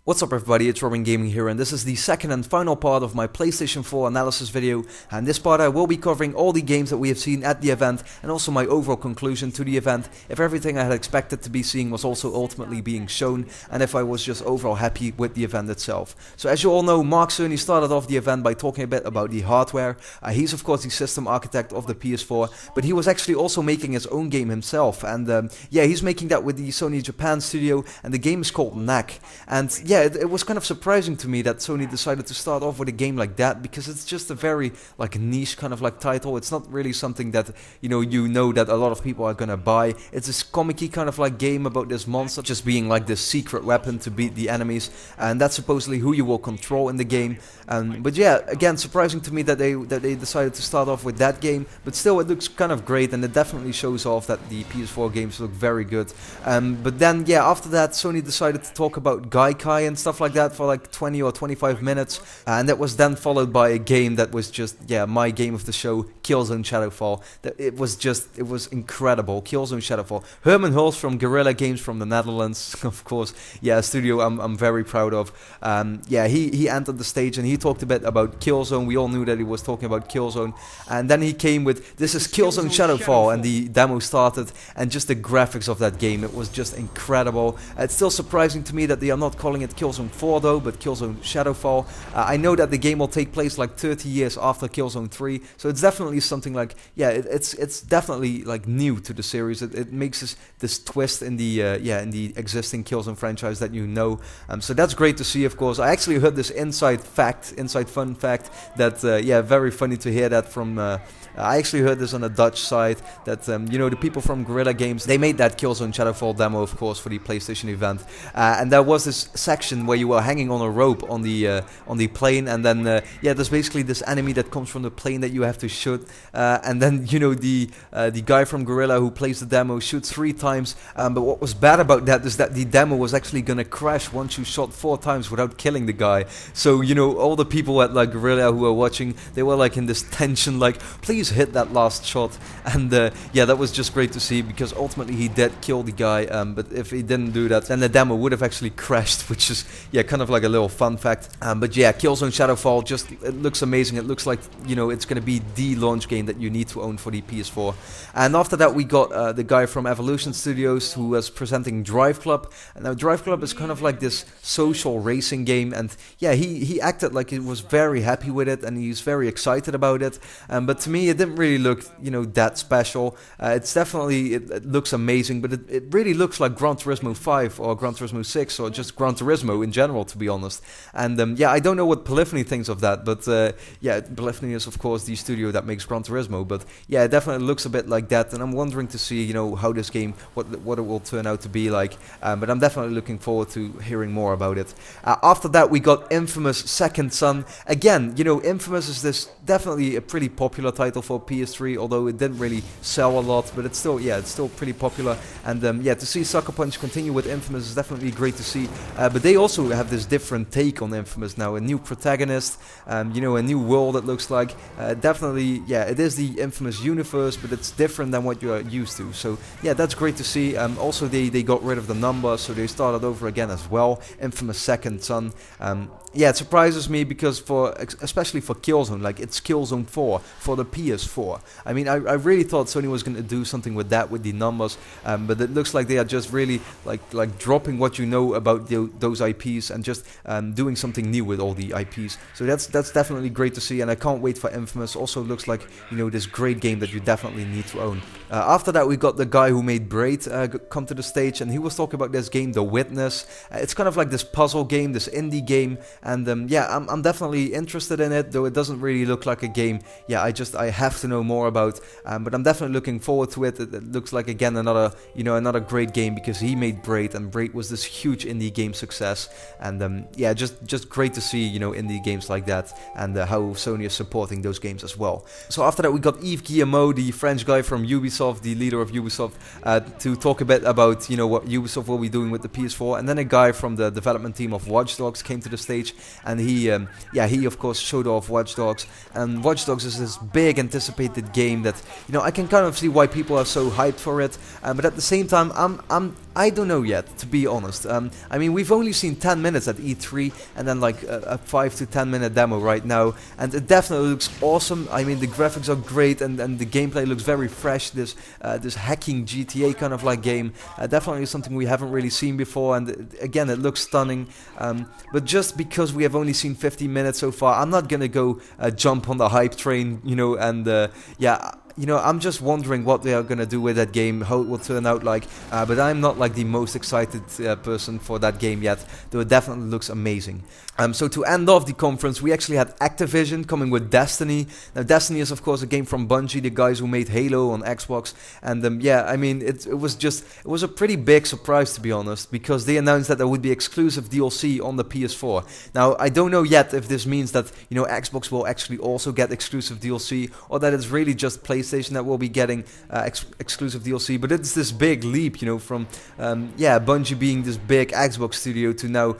What's up everybody, it's RobinGaming here, and this is the second and final part of my PlayStation 4 analysis video. And this part I will be covering all the games that we have seen at the event and also my overall conclusion to the event, if everything I had expected to be seeing was also ultimately being shown, and if I was just overall happy with the event itself. So as you all know, Mark Cerny started off the event by talking a bit about the hardware. He's of course the system architect of the PS4, but he was actually also making his own game himself, and yeah, he's making that with the Sony Japan studio, and the game is called Knack. And yeah, it was kind of surprising to me that Sony decided to start off with a game like that, because it's just a very like niche kind of like title. It's not really something that you know that a lot of people are gonna buy. It's this comic-y kind of like game about this monster just being like this secret weapon to beat the enemies, and that's supposedly who you will control in the game. But yeah, again, surprising to me that they decided to start off with that game, but still it looks kind of great, and it definitely shows off that the PS4 games look very good. But then yeah, after that Sony decided to talk about Gaikai and stuff like that for like 20 or 25 minutes, and that was then followed by a game that was just, yeah, my game of the show, Killzone Shadowfall. It was incredible. Killzone Shadowfall. Herman Hulst from Guerrilla Games from the Netherlands, of course, yeah, a studio I'm very proud of. Yeah, he entered the stage and he talked a bit about Killzone. We all knew that he was talking about Killzone, and then he came with, this is Killzone Shadowfall, and the demo started, and just the graphics of that game, it was just incredible. It's still surprising to me that they are not calling it Killzone 4 though, but Killzone Shadowfall. I know that the game will take place like 30 years after Killzone 3, so it's definitely something like, yeah, it's definitely like new to the series. It makes this twist in the in the existing Killzone franchise that you know. So that's great to see, of course. I actually heard this inside fun fact that yeah, very funny to hear that from. I actually heard this on a Dutch site that you know, the people from Guerrilla Games, they made that Killzone Shadowfall demo, of course, for the PlayStation event, and there was this section where you were hanging on a rope on the plane, and then yeah, there's basically this enemy that comes from the plane that you have to shoot, and then you know the guy from Guerrilla who plays the demo shoots 3 times, but what was bad about that is that the demo was actually gonna crash once you shot 4 times without killing the guy. So you know, all the people at like Guerrilla who were watching, they were like in this tension, like, please hit that last shot. And yeah, that was just great to see, because ultimately he did kill the guy, but if he didn't do that, then the demo would have actually crashed, which is, yeah, kind of like a little fun fact. But yeah, Killzone Shadowfall, just, it looks amazing. It looks like, you know, it's going to be the launch game that you need to own for the PS4. And after that we got the guy from Evolution Studios who was presenting Drive Club. And now Drive Club is kind of like this social racing game, and yeah, he acted like he was very happy with it, and he's very excited about it. But to me, it didn't really look, you know, that special. It's definitely, it looks amazing, but it really looks like Gran Turismo 5 or Gran Turismo 6 or just Gran Turismo in general, to be honest. And yeah, I don't know what Polyphony thinks of that, but yeah, Polyphony is of course the studio that makes Gran Turismo, but yeah, it definitely looks a bit like that, and I'm wondering to see, you know, how this game, what it will turn out to be like. But I'm definitely looking forward to hearing more about it. After that we got Infamous Second Son. Again, you know, Infamous is this definitely a pretty popular title for PS3, although it didn't really sell a lot, but it's still, yeah, it's still pretty popular. And yeah, to see Sucker Punch continue with Infamous is definitely great to see. But they also have this different take on Infamous now, a new protagonist, you know, a new world, it looks like. Definitely, yeah, it is the Infamous universe, but it's different than what you are used to. So yeah, that's great to see. Also, they got rid of the number, so they started over again as well. Infamous Second Son. Yeah, it surprises me because especially for Killzone, like it's Killzone 4 for the PS4. I mean, I really thought Sony was going to do something with that, with the numbers, but it looks like they are just really like dropping what you know about those IPs and just doing something new with all the IPs. So that's definitely great to see, and I can't wait for Infamous. Also looks like, you know, this great game that you definitely need to own. After that we got the guy who made Braid come to the stage, and he was talking about this game, The Witness. It's kind of like this puzzle game, this indie game, and yeah, I'm definitely interested in it, though it doesn't really look like a game. Yeah, I have to know more about, but I'm definitely looking forward to it. It looks like, again, another great game, because he made Braid, and Braid was this huge indie game success. success. And yeah, just great to see, you know, indie games like that, and how Sony is supporting those games as well. So after that, we got Yves Guillemot, the French guy from Ubisoft, the leader of Ubisoft, to talk a bit about, you know, what Ubisoft will be doing with the PS4. And then a guy from the development team of Watch Dogs came to the stage, and he of course showed off Watch Dogs. And Watch Dogs is this big anticipated game that, you know, I can kind of see why people are so hyped for it, but at the same time, I don't know yet, to be honest. I mean, we've only seen 10 minutes at E3, and then like a 5 to 10 minute demo right now, and it definitely looks awesome. I mean, the graphics are great, and the gameplay looks very fresh. This hacking GTA kind of like game, definitely something we haven't really seen before, and again, it looks stunning. But just because we have only seen 15 minutes so far, I'm not gonna go jump on the hype train, you know, and yeah. You know, I'm just wondering what they are going to do with that game, how it will turn out like, but I'm not like the most excited person for that game yet, though it definitely looks amazing. So to end off the conference, we actually had Activision coming with Destiny. Now, Destiny is of course a game from Bungie, the guys who made Halo on Xbox, and yeah, I mean, it was a pretty big surprise, to be honest, because they announced that there would be exclusive DLC on the PS4. Now, I don't know yet if this means that, you know, Xbox will actually also get exclusive DLC, or that it's really just PlayStation that will be getting exclusive DLC, but it's this big leap, you know, from Bungie being this big Xbox studio to now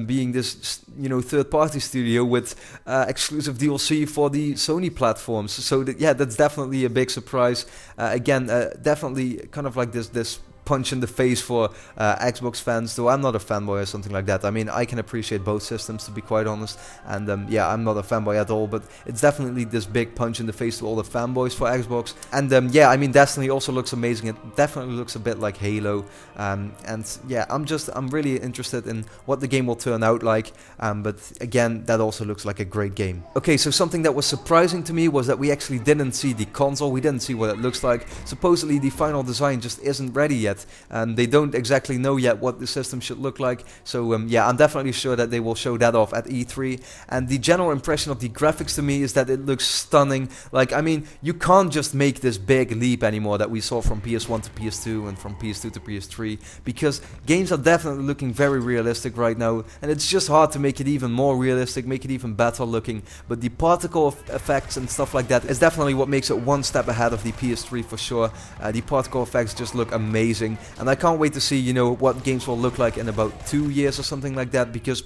being this, you know, third-party studio with exclusive DLC for the Sony platforms. So that's definitely a big surprise. Again, definitely kind of like this punch in the face for Xbox fans, though I'm not a fanboy or something like that. I mean, I can appreciate both systems, to be quite honest, and yeah, I'm not a fanboy at all, but it's definitely this big punch in the face to all the fanboys for Xbox. And yeah, I mean, Destiny also looks amazing. It definitely looks a bit like Halo, and yeah, I'm really interested in what the game will turn out like, but again, that also looks like a great game. Okay, so something that was surprising to me was that we actually didn't see the console. We didn't see what it looks like. Supposedly the final design just isn't ready yet. They don't exactly know yet what the system should look like, so yeah, I'm definitely sure that they will show that off at E3. And the general impression of the graphics to me is that it looks stunning. Like, I mean, you can't just make this big leap anymore that we saw from PS1 to PS2 and from PS2 to PS3, because games are definitely looking very realistic right now, and it's just hard to make it even more realistic, make it even better looking. But the particle effects and stuff like that is definitely what makes it one step ahead of the PS3 for sure. The particle effects just look amazing. And I can't wait to see, you know, what games will look like in about 2 years or something like that, because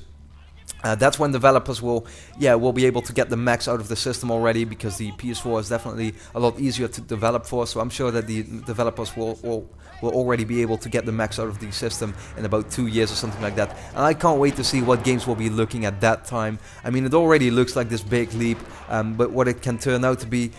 that's when developers will be able to get the max out of the system already, because the PS4 is definitely a lot easier to develop for. So I'm sure that the developers will already be able to get the max out of the system in about 2 years or something like that. And I can't wait to see what games we'll be looking at that time. I mean, it already looks like this big leap, but what it can turn out to be,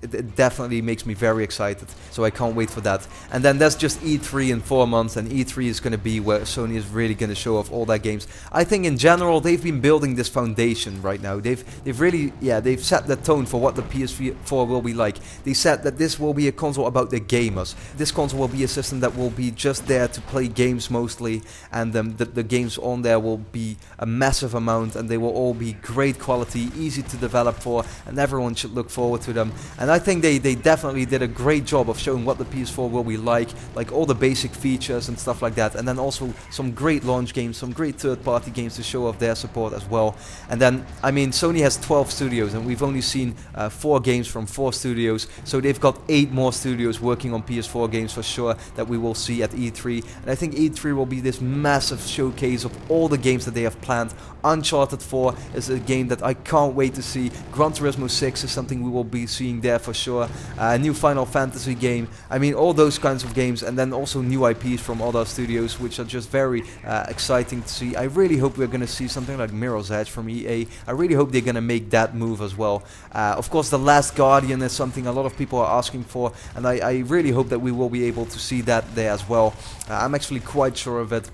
it definitely makes me very excited, so I can't wait for that. And then that's just E3 in 4 months, and E3 is going to be where Sony is really going to show off all their games. I think in general they've been building this foundation right now. They've really they've set the tone for what the PS4 will be like. They said that this will be a console about the gamers. This console will be a system that will be just there to play games mostly, and the games on there will be a massive amount, and they will all be great quality, easy to develop for, and everyone should look forward to them. And I think they definitely did a great job of showing what the PS4 will be like all the basic features and stuff like that, and then also some great launch games, some great third-party games to show off their support as well. And then, I mean, Sony has 12 studios, and we've only seen 4 games from 4 studios, so they've got 8 more studios working on PS4 games for sure that we will see at E3. And I think E3 will be this massive showcase of all the games that they have planned. Uncharted 4 is a game that I can't wait to see. Gran Turismo 6 is something we will be seeing there for sure. A new Final Fantasy game. I mean, all those kinds of games, and then also new IPs from other studios, which are just very exciting to see. I really hope we're going to see something like Mirror's Edge from EA. I really hope they're going to make that move as well. Of course, The Last Guardian is something a lot of people are asking for, and I really hope that we will be able to see that there as well. I'm actually quite sure of it.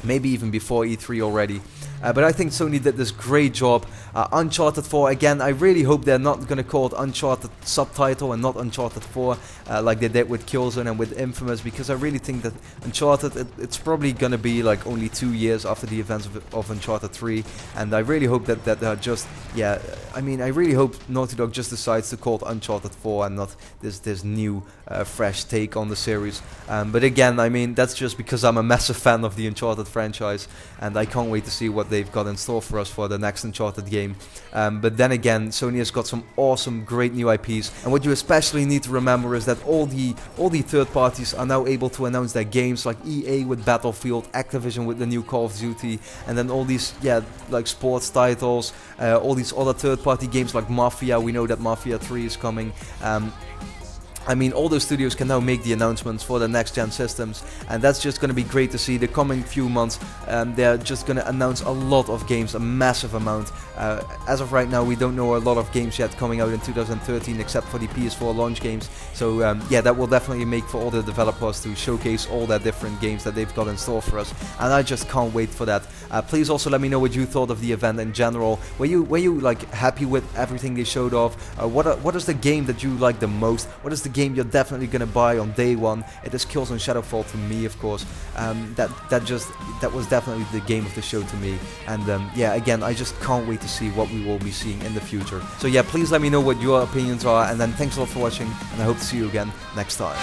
Maybe even before E3 already. but I think Sony did this great job. Uncharted 4, again, I really hope they're not going to call it Uncharted Subtitle and not Uncharted 4 like they did with Killzone and with Infamous, because I really think that Uncharted, it's probably going to be like only 2 years after the events of Uncharted 3, and I really hope that they're just, yeah, I mean, I really hope Naughty Dog just decides to call it Uncharted 4 and not this new fresh take on the series. But again, I mean, that's just because I'm a massive fan of the Uncharted franchise, and I can't wait to see what they've got in store for us for the next Uncharted game. But then again, Sony has got some awesome, great new IPs, and what you especially need to remember is that all the third parties are now able to announce their games, like EA with Battlefield, Activision with the new Call of Duty, and then all these, yeah, like sports titles, all these other third-party games like Mafia. We know that Mafia 3 is coming. I mean, all those studios can now make the announcements for the next-gen systems, and that's just going to be great to see. The coming few months, they're just going to announce a lot of games, a massive amount. As of right now, we don't know a lot of games yet coming out in 2013, except for the PS4 launch games. So yeah, that will definitely make for all the developers to showcase all their different games that they've got in store for us, and I just can't wait for that. Please also let me know what you thought of the event in general. Were you like happy with everything they showed off? What is the game that you like the most? What is the game you're definitely gonna buy on day one? It is Killzone Shadowfall to me, of course. That was definitely the game of the show to me, and yeah, again, I just can't wait to see what we will be seeing in the future. So yeah, please let me know what your opinions are, and then thanks a lot for watching, and I hope to see you again next time.